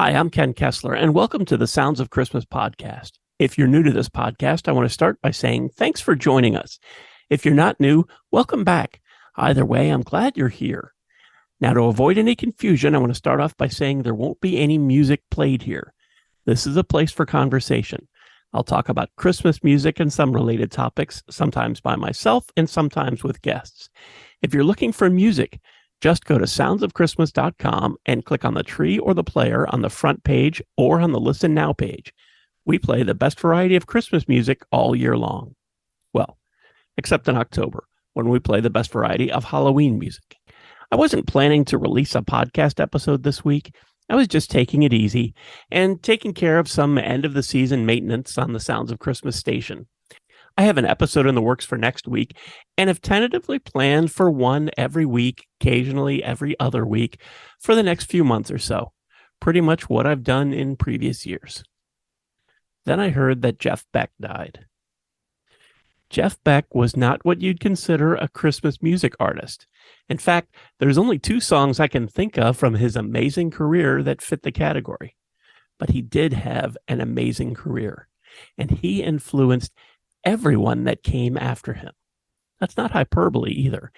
Hi, I'm Ken Kessler, and welcome to the Sounds of Christmas podcast. If you're new to this podcast, I want to start by saying thanks for joining us. If you're not new, welcome back. Either way, I'm glad you're here. Now, to avoid any confusion, I want to start off by saying there won't be any music played here. This is a place for conversation. I'll talk about Christmas music and some related topics, sometimes by myself and sometimes with guests. If you're looking for music, just go to soundsofchristmas.com and click on the tree or the player on the front page or on the Listen Now page. We play the best variety of Christmas music all year long. Well, except in October, when we play the best variety of Halloween music. I wasn't planning to release a podcast episode this week. I was just taking it easy and taking care of some end-of-the-season maintenance on the Sounds of Christmas station. I have an episode in the works for next week and have tentatively planned for one every week, occasionally every other week, for the next few months or so. Pretty much what I've done in previous years. Then I heard that Jeff Beck died. Jeff Beck was not what you'd consider a Christmas music artist. In fact, there's only 2 songs I can think of from his amazing career that fit the category. But he did have an amazing career, and he influenced everyone that came after him. That's not hyperbole either.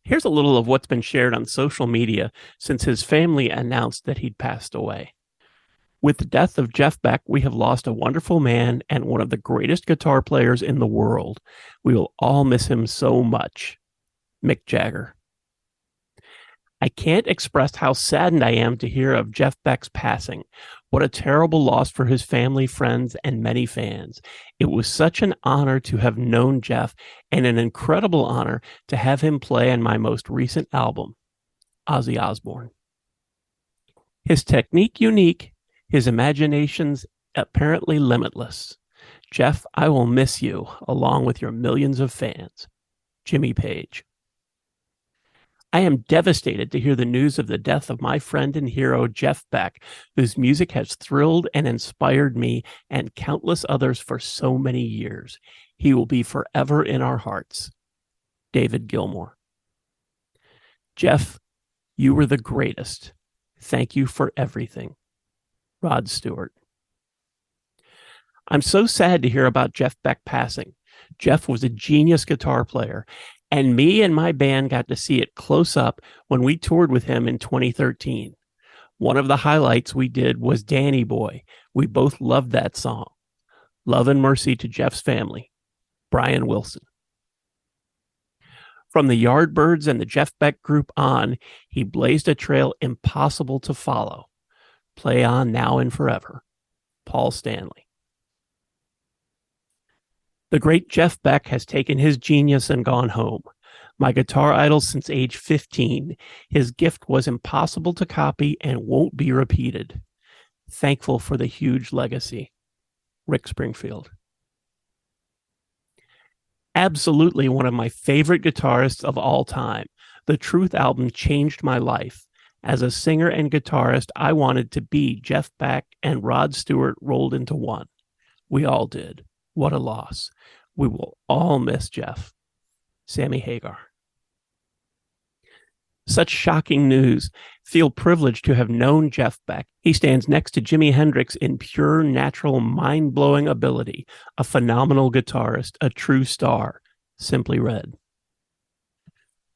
Here's a little of what's been shared on social media since his family announced that he'd passed away. With the death of Jeff Beck, we have lost a wonderful man and one of the greatest guitar players in the world. We will all miss him so much. Mick Jagger. I can't express how saddened I am to hear of Jeff Beck's passing. What a terrible loss for his family, friends, and many fans. It was such an honor to have known Jeff and an incredible honor to have him play on my most recent album, Ozzy Osbourne. His technique unique, his imaginations apparently limitless. Jeff, I will miss you along with your millions of fans. Jimmy Page. I am devastated to hear the news of the death of my friend and hero, Jeff Beck, whose music has thrilled and inspired me and countless others for so many years. He will be forever in our hearts. David Gilmour. Jeff, you were the greatest. Thank you for everything. Rod Stewart. I'm so sad to hear about Jeff Beck passing. Jeff was a genius guitar player, and me and my band got to see it close up when we toured with him in 2013. One of the highlights we did was Danny Boy. We both loved that song. Love and mercy to Jeff's family. Brian Wilson. From the Yardbirds and the Jeff Beck Group on, he blazed a trail impossible to follow. Play on now and forever. Paul Stanley. The great Jeff Beck has taken his genius and gone home. My guitar idol since age 15, his gift was impossible to copy and won't be repeated. Thankful for the huge legacy. Rick Springfield. Absolutely one of my favorite guitarists of all time. The Truth album changed my life. As a singer and guitarist, I wanted to be Jeff Beck and Rod Stewart rolled into one. We all did. What a loss. We will all miss Jeff. Sammy Hagar. Such shocking news. Feel privileged to have known Jeff Beck. He stands next to Jimi Hendrix in pure, natural, mind-blowing ability. A phenomenal guitarist, a true star. Simply Red.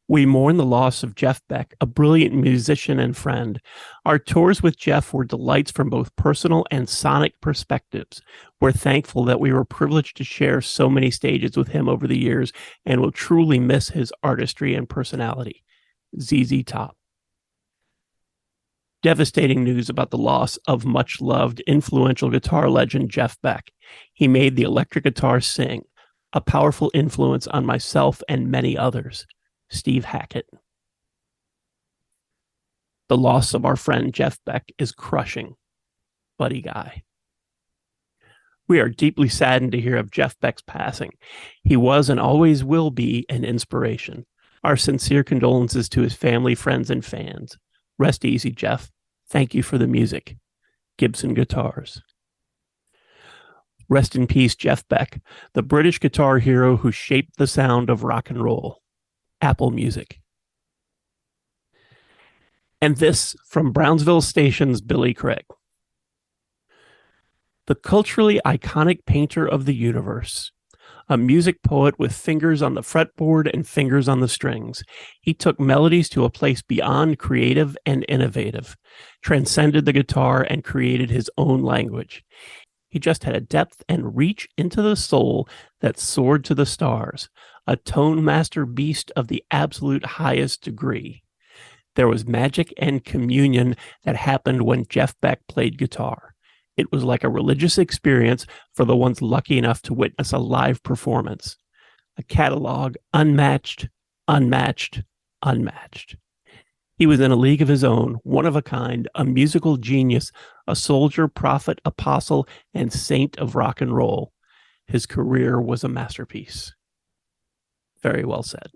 We mourn the loss of Jeff Beck, a brilliant musician and friend. Our tours with Jeff were delights from both personal and sonic perspectives. We're thankful that we were privileged to share so many stages with him over the years and will truly miss his artistry and personality. ZZ Top. Devastating news about the loss of much-loved, influential guitar legend Jeff Beck. He made the electric guitar sing, a powerful influence on myself and many others. Steve Hackett. The loss of our friend Jeff Beck is crushing. Buddy Guy. We are deeply saddened to hear of Jeff Beck's passing. He was and always will be an inspiration. Our sincere condolences to his family, friends, and fans. Rest easy, Jeff. Thank you for the music. Gibson Guitars. Rest in peace, Jeff Beck, the British guitar hero who shaped the sound of rock and roll. Apple Music. And this from Brownsville Station's Billy Craig. The culturally iconic painter of the universe, a music poet with fingers on the fretboard and fingers on the strings. He took melodies to a place beyond creative and innovative, transcended the guitar, and created his own language. He just had a depth and reach into the soul that soared to the stars, a tone master beast of the absolute highest degree. There was magic and communion that happened when Jeff Beck played guitar. It was like a religious experience for the ones lucky enough to witness a live performance. A catalog unmatched, unmatched, unmatched. He was in a league of his own, one of a kind, a musical genius, a soldier, prophet, apostle, and saint of rock and roll. His career was a masterpiece. Very well said.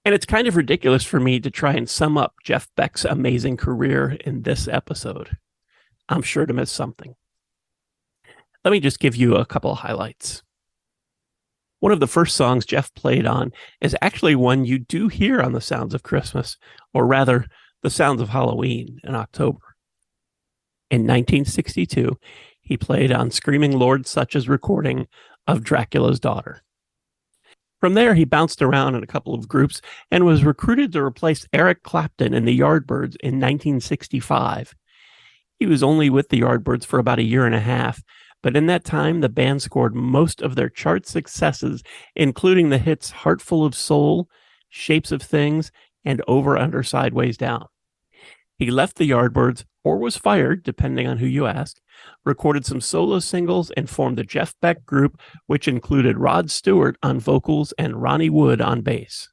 And it's kind of ridiculous for me to try and sum up Jeff Beck's amazing career in this episode. I'm sure to miss something. Let me just give you a couple of highlights. One of the first songs Jeff played on is actually one you do hear on the Sounds of Christmas, or rather, the Sounds of Halloween in October. In 1962, he played on Screaming Lord Sutch's recording of Dracula's Daughter. From there, he bounced around in a couple of groups and was recruited to replace Eric Clapton in the Yardbirds in 1965. He was only with the Yardbirds for about a year and a half, but in that time, the band scored most of their chart successes, including the hits Heart Full of Soul, Shapes of Things, and Over, Under, Sideways, Down. He left the Yardbirds, or was fired, depending on who you ask, recorded some solo singles, and formed the Jeff Beck Group, which included Rod Stewart on vocals and Ronnie Wood on bass.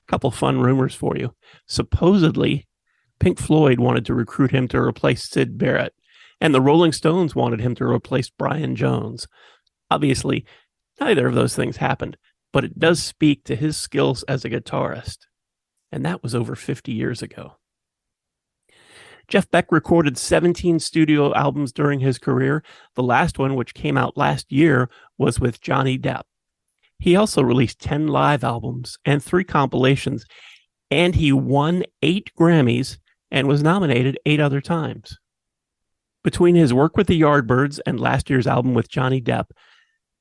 Couple fun rumors for you. Supposedly, Pink Floyd wanted to recruit him to replace Syd Barrett, and the Rolling Stones wanted him to replace Brian Jones. Obviously, neither of those things happened, but it does speak to his skills as a guitarist. And that was over 50 years ago. Jeff Beck recorded 17 studio albums during his career. The last one, which came out last year, was with Johnny Depp. He also released 10 live albums and 3 compilations, and he won 8 Grammys and was nominated 8 other times. Between his work with the Yardbirds and last year's album with Johnny Depp,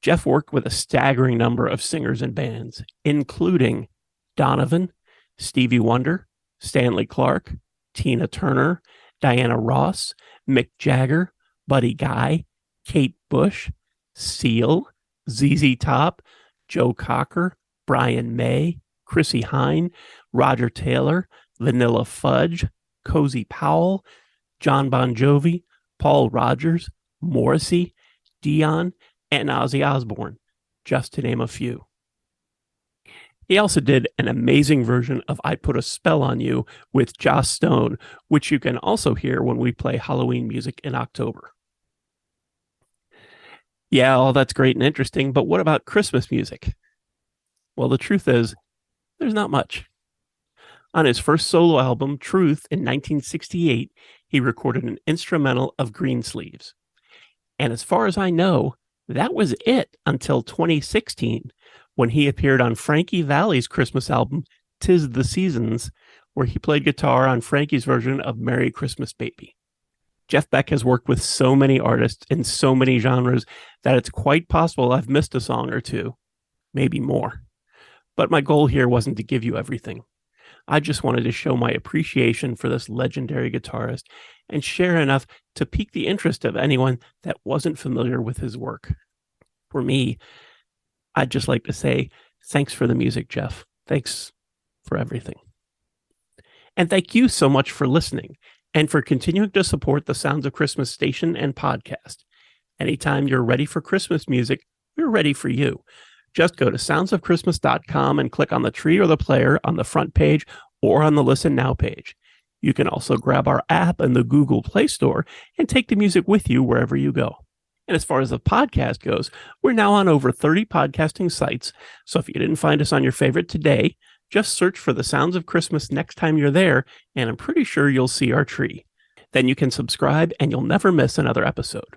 Jeff worked with a staggering number of singers and bands, including Donovan, Stevie Wonder, Stanley Clarke, Tina Turner, Diana Ross, Mick Jagger, Buddy Guy, Kate Bush, Seal, ZZ Top, Joe Cocker, Brian May, Chrissie Hynde, Roger Taylor, Vanilla Fudge, Cozy Powell, John Bon Jovi, Paul Rodgers, Morrissey, Dion, and Ozzy Osbourne, just to name a few. He also did an amazing version of I Put a Spell on You with Joss Stone, which you can also hear when we play Halloween music in October. Yeah, all that's great and interesting, but what about Christmas music? Well, the truth is, there's not much. On his first solo album, Truth, in 1968, he recorded an instrumental of Greensleeves. And as far as I know, that was it until 2016, when he appeared on Frankie Valli's Christmas album, 'Tis the Seasons, where he played guitar on Frankie's version of Merry Christmas Baby. Jeff Beck has worked with so many artists in so many genres that it's quite possible I've missed a song or two, maybe more. But my goal here wasn't to give you everything. I just wanted to show my appreciation for this legendary guitarist and share enough to pique the interest of anyone that wasn't familiar with his work. For me, I'd just like to say, thanks for the music, Jeff. Thanks for everything. And thank you so much for listening and for continuing to support the Sounds of Christmas station and podcast. Anytime you're ready for Christmas music, we're ready for you. Just go to soundsofchristmas.com and click on the tree or the player on the front page or on the Listen Now page. You can also grab our app in the Google Play Store and take the music with you wherever you go. And as far as the podcast goes, we're now on over 30 podcasting sites. So if you didn't find us on your favorite today, just search for the Sounds of Christmas next time you're there, and I'm pretty sure you'll see our tree. Then you can subscribe and you'll never miss another episode.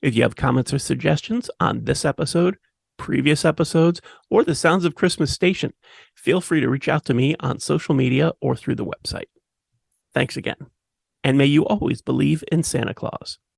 If you have comments or suggestions on this episode, previous episodes, or the Sounds of Christmas station, feel free to reach out to me on social media or through the website. Thanks again. And may you always believe in Santa Claus.